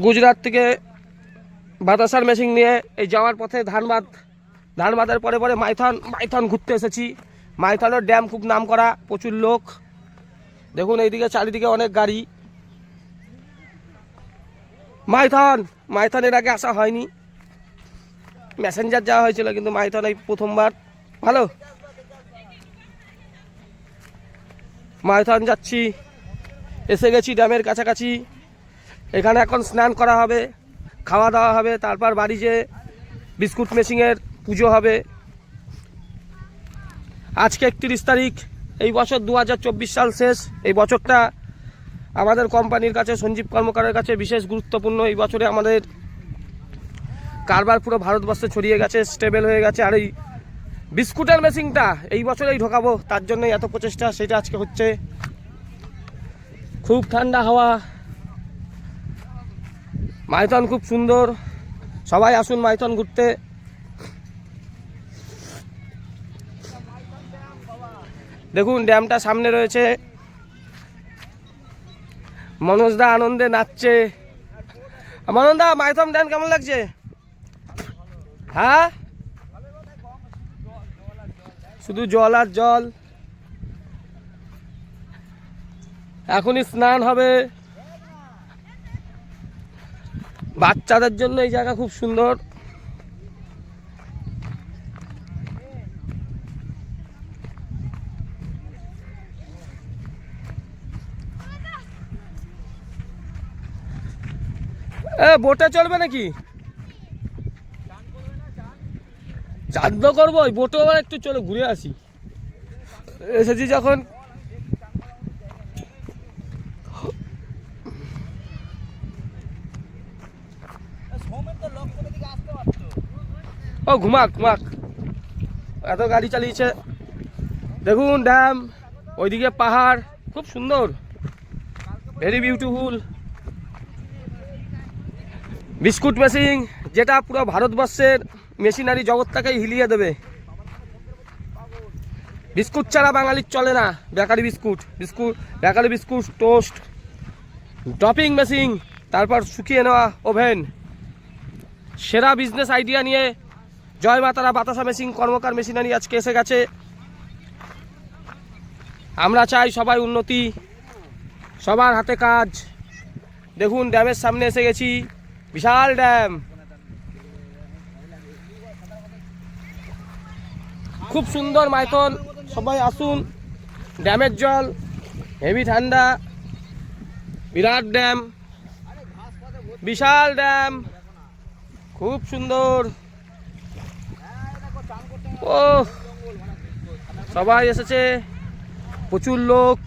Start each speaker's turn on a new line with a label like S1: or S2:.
S1: গুজরাট থেকে বাতাসার মেশিন নিয়ে এই যাওয়ার পথে ধানবাদের পরে পরে মাইথন ঘুরতে এসেছি। মাইথনের ড্যাম খুব নাম করা, প্রচুর লোক। দেখুন এইদিকে চারিদিকে অনেক গাড়ি। মাইথনের আগে আসা হয়নি, ম্যাসেঞ্জার যাওয়া হয়েছিল, কিন্তু মাইথন এই প্রথমবার। ভালো, মাইথন যাচ্ছি, এসে গেছি ড্যামের কাছাকাছি। এখানে এখন স্নান করা হবে, খাওয়া দাওয়া হবে, তারপর বাড়ি যেয়ে বিস্কুট মেশিনের পুজো হবে। আজকে 31 তারিখ, এই বছর 2024 সাল শেষ। এই বছরটা আমাদের কোম্পানির কাছে, সঞ্জীব কর্মকারের কাছে বিশেষ গুরুত্বপূর্ণ। এই বছরে আমাদের কারবার পুরো ভারতবর্ষে ছড়িয়ে গেছে, স্টেবল হয়ে গেছে। আর এই বিস্কুটের মেশিনটা এই বছরেই ঢোকাবো, তার জন্যই এত প্রচেষ্টা, সেটা আজকে হচ্ছে। খুব ঠান্ডা হাওয়া, মাইথন খুব সুন্দর। সবাই আসুন মাইথন ঘুরতে। দেখুন ড্যামটা সামনে রয়েছে, মনোজদা আনন্দে নাচছে। মনোজদা, মাইথন ড্যাম কেমন লাগছে? হ্যাঁ, শুধু জল আর জল। এখনই স্নান হবে। বাচ্চাদের জন্য এই জায়গা খুব সুন্দর। বোটে চলবে নাকি? চাঁদ করবো, ওই বোটে আবার একটু চলে ঘুরে আসি। এসেছি যখন। ও ঘুমাক, এত গাড়ি চালিয়েছে। দেখুন ড্যাম, ওইদিকে পাহাড়, খুব সুন্দর, ভেরি বিউটিফুল। বিস্কুট মেশিন, যেটা পুরো ভারতবর্ষের মেশিনারি জগৎটাকেই হিলিয়ে দেবে। বিস্কুট ছাড়া বাঙালির চলে না। Bakery biscuit, toast, dropping machine, তারপর শুকিয়ে নেওয়া ওভেন। সেরা বিজনেস আইডিয়া নিয়ে জয় মাতারা বাতাসা মেশিন কর্মকার মেশিনারি আজকে এসে গেছে। আমরা চাই সবাই উন্নতি, সবার হাতে কাজ। দেখুন ড্যামের সামনে এসে গেছি, বিশাল ড্যাম, খুব সুন্দর মাইথন। সবাই আসুন, ড্যামের জল হেভি ঠান্ডা, বিরাট ড্যাম, বিশাল ড্যাম, খুব সুন্দর। ও সবাই এসেছে, প্রচুর লোক।